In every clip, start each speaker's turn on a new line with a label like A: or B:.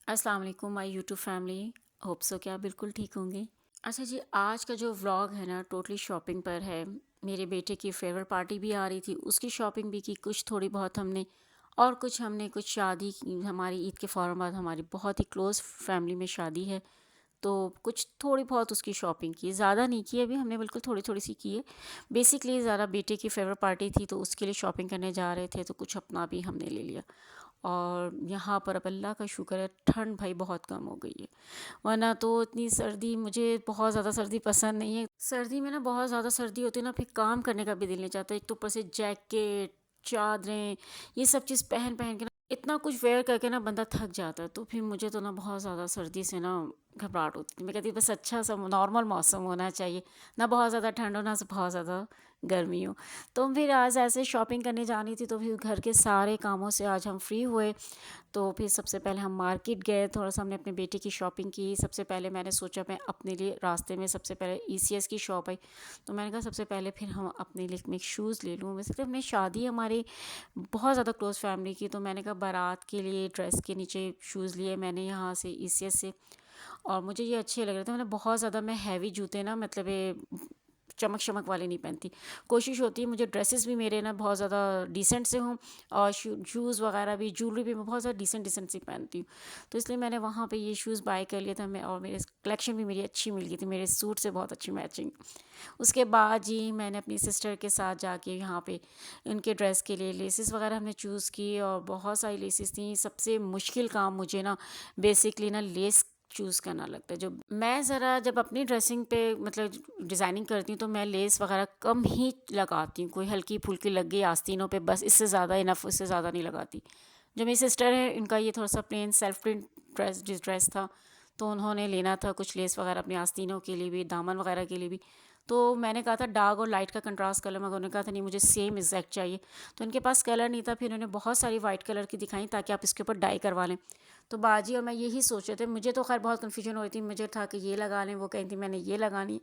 A: अस्सलाम वालेकुम my YouTube family. Hope so कि आप बिल्कुल ठीक होंगे। अच्छा जी, आज का जो व्लॉग है ना टोटली शॉपिंग पर है। मेरे बेटे की फेवरेट पार्टी भी आ रही थी, उसकी शॉपिंग भी की कुछ थोड़ी बहुत हमने, और कुछ हमने कुछ शादी की। हमारी ईद के फ़ौरन बाद हमारी बहुत ही क्लोज़ फैमिली में शादी है, तो कुछ थोड़ी बहुत उसकी शॉपिंग की, ज़्यादा नहीं की अभी हमने, बिल्कुल थोड़ी थोड़ी सी की है। बेसिकली ज़्यादा बेटे की फेवरेट पार्टी थी तो उसके लिए शॉपिंग करने जा रहे थे, तो कुछ अपना भी हमने ले लिया। और यहाँ पर अब अल्लाह का शुक्र है ठंड भाई बहुत कम हो गई है, वरना तो इतनी सर्दी, मुझे बहुत ज़्यादा सर्दी पसंद नहीं है। सर्दी में ना बहुत ज़्यादा सर्दी होती है ना, फिर काम करने का भी दिल नहीं चाहता। एक तो ऊपर से जैकेट, चादरें, ये सब चीज़ पहन पहन के ना इतना कुछ वेयर करके ना बंदा थक जाता है। तो फिर मुझे तो ना बहुत ज़्यादा सर्दी से ना घबराहट होती थी। मैं कहती बस अच्छा सा नॉर्मल मौसम होना चाहिए, ना बहुत ज़्यादा ठंड हो ना बहुत ज़्यादा गर्मी हो। तो फिर आज ऐसे शॉपिंग करने जानी थी, तो फिर घर के सारे कामों से आज हम फ्री हुए। तो फिर सबसे पहले हम मार्केट गए, थोड़ा सा हमने अपने बेटे की शॉपिंग की। सबसे पहले मैंने सोचा मैं अपने लिए, रास्ते में सबसे पहले ईसीएस की शॉप आई, तो मैंने कहा सबसे पहले फिर हम अपने लिए मैं शूज़ ले लूँ। वैसे तो हमने शादी हमारी बहुत ज़्यादा क्लोज़ फैमिली की, तो मैंने कहा बारात के लिए ड्रेस के नीचे शूज़ लिए मैंने यहाँ से ईसीएस से, और मुझे ये अच्छे लग रहे थे। मैंने बहुत ज़्यादा, मैं हैवी जूते ना, मतलब ये चमक चमक वाले नहीं पहनती। कोशिश होती है मुझे ड्रेसेस भी मेरे ना बहुत ज़्यादा डिसेंट से हों, और शूज़ वगैरह भी, ज्वेलरी भी मैं बहुत ज़्यादा डिसेंट डिसेंट सी पहनती हूँ। तो इसलिए मैंने वहाँ पे ये शूज़ बाय कर लिया था मैं, और मेरे कलेक्शन भी मेरी अच्छी मिल गई थी, मेरे सूट से बहुत अच्छी मैचिंग। उसके बाद जी मैंने अपनी सिस्टर के साथ जाके यहाँ पे उनके ड्रेस के लिए लेसेस वगैरह हमने चूज़ की, और बहुत सारी लेसेस थी। सबसे मुश्किल काम मुझे ना बेसिकली ना लेस चूज़ करना लगता है। जो मैं ज़रा जब अपनी ड्रेसिंग पे मतलब डिज़ाइनिंग करती हूँ, तो मैं लेस वगैरह कम ही लगाती हूँ। कोई हल्की फुल्की लग गई आस्तीनों पे, बस इससे ज़्यादा इनफ, इससे ज़्यादा नहीं लगाती। जो मेरी सिस्टर है, इनका ये थोड़ा सा प्लेन सेल्फ प्रिंट ड्रेस था, तो उन्होंने लेना था कुछ लेस वगैरह अपनी आस्तीनों के लिए भी, दामन वगैरह के लिए भी। तो मैंने कहा था डार्क और लाइट का कंट्रास्ट कलर, मगर उन्होंने कहा था नहीं मुझे सेम एग्जैक्ट चाहिए। तो इनके पास कलर नहीं था, फिर उन्होंने बहुत सारी वाइट कलर की दिखाई ताकि आप इसके ऊपर डाई करवा लें। तो बाजी और मैं यही सोच रहे थे, मुझे तो खैर बहुत कन्फ्यूजन हो रही थी, मुझे था कि ये लगा लें, वो कही थी मैंने ये लगानी।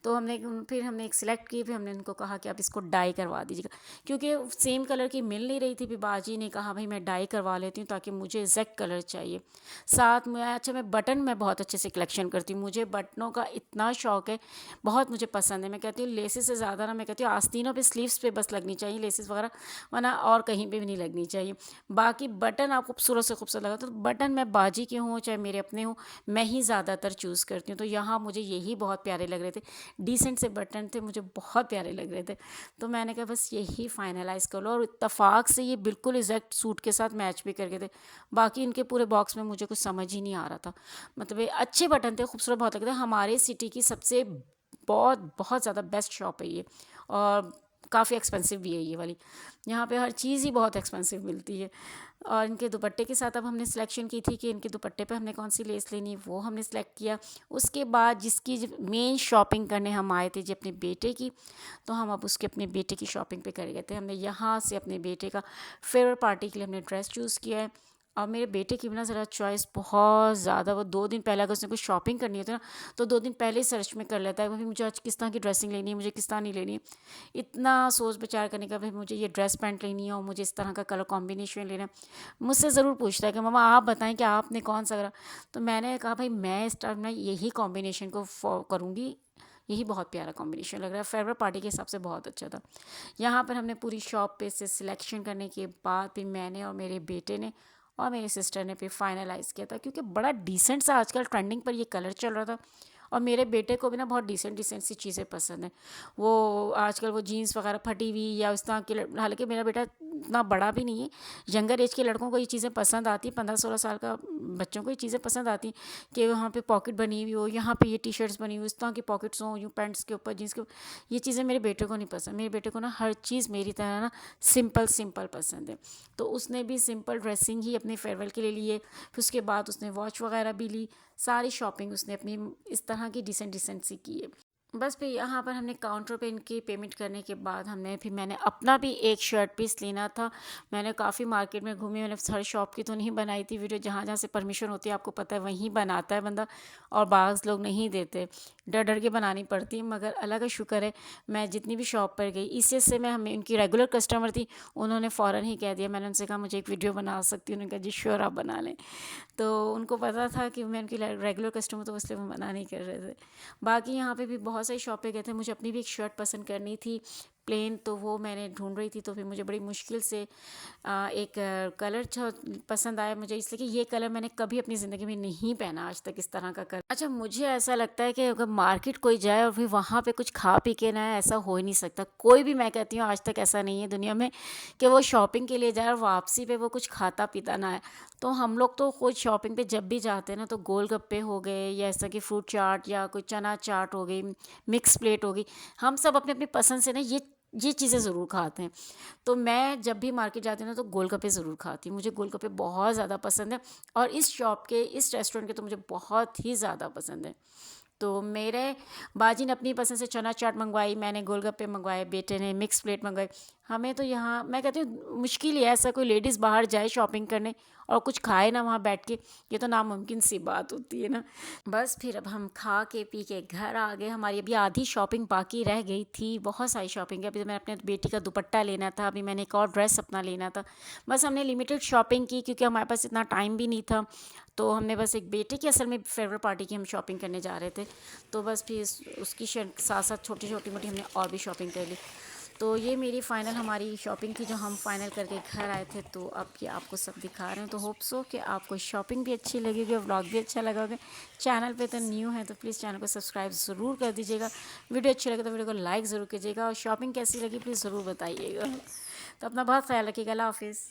A: तो फिर हमने एक सिलेक्ट की, फिर हमने उनको कहा कि आप इसको डाई करवा दीजिएगा, क्योंकि सेम कलर की मिल नहीं रही थी। फिर बाजी ने कहा भाई मैं डाई करवा लेती हूँ ताकि मुझे एग्जैक्ट कलर चाहिए। साथ में अच्छा, मैं बटन में बहुत अच्छे से कलेक्शन करती हूँ, मुझे बटनों का इतना शौक है, बहुत मुझे पसंद है। मैं कहती हूँ लेसेस से ज़्यादा ना, मैं कहती हूँ आस्तीनों पे, स्लीव्स पे बस लगनी चाहिए लेसेस वगैरह, वरना और कहीं पे भी नहीं लगनी चाहिए। बाकी बटन आप खूबसूरत से खूबसूरत लगा, तो बटन मैं बाजी के हों चाहे मेरे अपने हों, मैं ही ज़्यादातर चूज़ करती हूँ। तो यहाँ मुझे यही बहुत प्यारे लग रहे थे, डिसेंट से बटन थे, मुझे बहुत प्यारे लग रहे थे। तो मैंने कहा बस यही फाइनलाइज़ कर लो, और इत्तेफाक से ये बिल्कुल एग्जैक्ट सूट के साथ मैच भी करके थे। बाकी इनके पूरे बॉक्स में मुझे कुछ समझ ही नहीं आ रहा था। मतलब ये अच्छे बटन थे, खूबसूरत बहुत लग रहे थे। हमारे सिटी की सबसे बहुत बहुत ज़्यादा बेस्ट शॉप है ये, और काफ़ी एक्सपेंसिव भी है ये वाली। यहाँ पे हर चीज़ ही बहुत एक्सपेंसिव मिलती है। और इनके दुपट्टे के साथ अब हमने सिलेक्शन की थी कि इनके दुपट्टे पे हमने कौन सी लेस लेनी, वो हमने सेलेक्ट किया। उसके बाद जिसकी मेन शॉपिंग करने हम आए थे जी अपने बेटे की, तो हम अब उसके अपने बेटे की शॉपिंग पे कर गए थे। हमने यहाँ से अपने बेटे का फेवरेट पार्टी के लिए हमने ड्रेस चूज़ किया है। और मेरे बेटे की भी ना ज़रा चॉइस बहुत ज़्यादा, वो 2 दिन पहले अगर उसने कुछ शॉपिंग करनी होती है ना, तो 2 दिन पहले ही सर्च में कर लेता है भाई मुझे आज किस तरह की ड्रेसिंग लेनी है, मुझे किस तरह नहीं लेनी है। इतना सोच विचार करने का, भाई मुझे ये ड्रेस पैंट लेनी है और मुझे इस तरह का कलर कॉम्बिनेशन लेना है। मुझसे ज़रूर पूछता है कि मम्मा आप बताएं कि आपने कौन सा करा। तो मैंने कहा भाई मैं इस टाइम ना यही कॉम्बिनेशन को करूँगी, यही बहुत प्यारा कॉम्बिनेशन लग रहा है, फेवरेट पार्टी के हिसाब से बहुत अच्छा था। यहाँ पर हमने पूरी शॉप पे से सिलेक्शन करने के बाद फिर मैंने और मेरे बेटे ने और मेरी सिस्टर ने फिर फाइनलाइज़ किया था, क्योंकि बड़ा डिसेंट सा आजकल ट्रेंडिंग पर ये कलर चल रहा था। और मेरे बेटे को भी ना बहुत डिसेंट डिसेंट सी चीज़ें पसंद हैं। वो आजकल वो जीन्स वगैरह फटी हुई या उस तरह की, हालांकि मेरा बेटा इतना बड़ा भी नहीं है, यंगर एज के लड़कों को ये चीज़ें पसंद आती, 15-16 साल का बच्चों को ये चीज़ें पसंद आती कि वहाँ पे पॉकेट बनी हुई हो, यहाँ पे ये टी शर्ट्स बनी हुई, इस तरह की पॉकेट्स हों यूँ पैंट्स के ऊपर, जीन्स के ऊपर। ये चीज़ें मेरे बेटे को नहीं पसंद। मेरे बेटे को ना हर चीज़ मेरी तरह ना सिंपल सिंपल पसंद है। तो उसने भी सिंपल ड्रेसिंग ही अपने फेयरवेल के लिए लिए। फिर उसके बाद उसने वॉच वगैरह भी ली। सारी शॉपिंग उसने अपनी इस तरह की डिसेंट डिसेंट सी की है। बस फिर यहाँ पर हमने काउंटर पे इनकी पेमेंट करने के बाद फिर मैंने अपना भी एक शर्ट पीस लेना था। मैंने काफ़ी मार्केट में घूमी, मैंने हर शॉप की तो नहीं बनाई थी वीडियो, जहाँ जहाँ से परमिशन होती है आपको पता है वहीं बनाता है बंदा, और बाज़ लोग नहीं देते, डर डर के बनानी पड़ती है। मगर अल्लाह का शुक्र है, मैं जितनी भी शॉप पर गई, इससे से मैं हमें उनकी रेगुलर कस्टमर थी, उन्होंने फ़ौरन ही कह दिया। मैंने उनसे कहा मुझे एक वीडियो बना सकती हूँ, उन्होंने कहा जी श्योर आप बना लें। तो उनको पता था कि मैं उनकी रेगुलर कस्टमर, तो इसलिए वो मना नहीं कर रहे थे। बाकी यहाँ पे भी बहुत सारी शॉप पे गए थे, मुझे अपनी भी एक शर्ट पसंद करनी थी प्लेन, तो वो मैंने ढूंढ रही थी, तो फिर मुझे बड़ी मुश्किल से एक कलर पसंद आया मुझे, इसलिए कि ये कलर मैंने कभी अपनी ज़िंदगी में नहीं पहना आज तक, इस तरह का कलर। अच्छा, मुझे ऐसा लगता है कि अगर मार्केट कोई जाए और फिर वहाँ पे कुछ खा पी के ना आए, ऐसा हो ही नहीं सकता। कोई भी, मैं कहती हूँ आज तक ऐसा नहीं है दुनिया में कि वो शॉपिंग के लिए जाए और वापसी पे वो कुछ खाता पीता ना आए। तो हम लोग तो खुद शॉपिंग पे जब भी जाते हैं ना, तो गोलगप्पे हो गए, या ऐसा कि फ्रूट चाट, या कोई चना चाट हो गई, मिक्स प्लेट हो गई, हम सब अपने अपनी पसंद से ना ये चीज़ें ज़रूर खाते हैं। तो मैं जब भी मार्केट जाती हूँ ना, तो गोलगप्पे ज़रूर खाती हूँ, मुझे गोलगप्पे बहुत ज़्यादा पसंद है, और इस शॉप के, इस रेस्टोरेंट के तो मुझे बहुत ही ज़्यादा पसंद है। तो मेरे बाजी ने अपनी पसंद से चना चाट मंगवाई, मैंने गोलगप्पे मंगवाए, बेटे ने मिक्स प्लेट मंगवाई। हमें तो यहाँ, मैं कहती हूँ मुश्किल ही है ऐसा कोई लेडीज़ बाहर जाए शॉपिंग करने और कुछ खाए ना वहाँ बैठ के, ये तो नामुमकिन सी बात होती है ना। बस फिर अब हम खा के पी के घर आ गए। हमारी अभी आधी शॉपिंग बाकी रह गई थी, बहुत सारी शॉपिंग है। अभी तो मैंने अपने बेटी का दुपट्टा लेना था, अभी मैंने एक और ड्रेस अपना लेना था। बस हमने लिमिटेड शॉपिंग की, क्योंकि हमारे पास इतना टाइम भी नहीं था। तो हमने बस एक बेटे की, असल में फेवरेट पार्टी की हम शॉपिंग करने जा रहे थे, तो बस फिर उसकी साथ साथ छोटी छोटी मोटी हमने और भी शॉपिंग कर ली। तो ये मेरी फ़ाइनल हमारी शॉपिंग थी, जो हम फ़ाइनल करके घर आए थे। तो अब ये आपको सब दिखा रहे हैं, तो होप सो कि आपको शॉपिंग भी अच्छी लगेगी और व्लॉग भी अच्छा लगा होगा। चैनल पे तो न्यू है तो प्लीज़ चैनल को सब्सक्राइब ज़रूर कर दीजिएगा। वीडियो अच्छी लगे तो वीडियो को लाइक ज़रूर कीजिएगा, और शॉपिंग कैसी लगी प्लीज़ ज़रूर बताइएगा। तो अपना बहुत ख्याल रखिएगा। अल्लाह हाफिज़।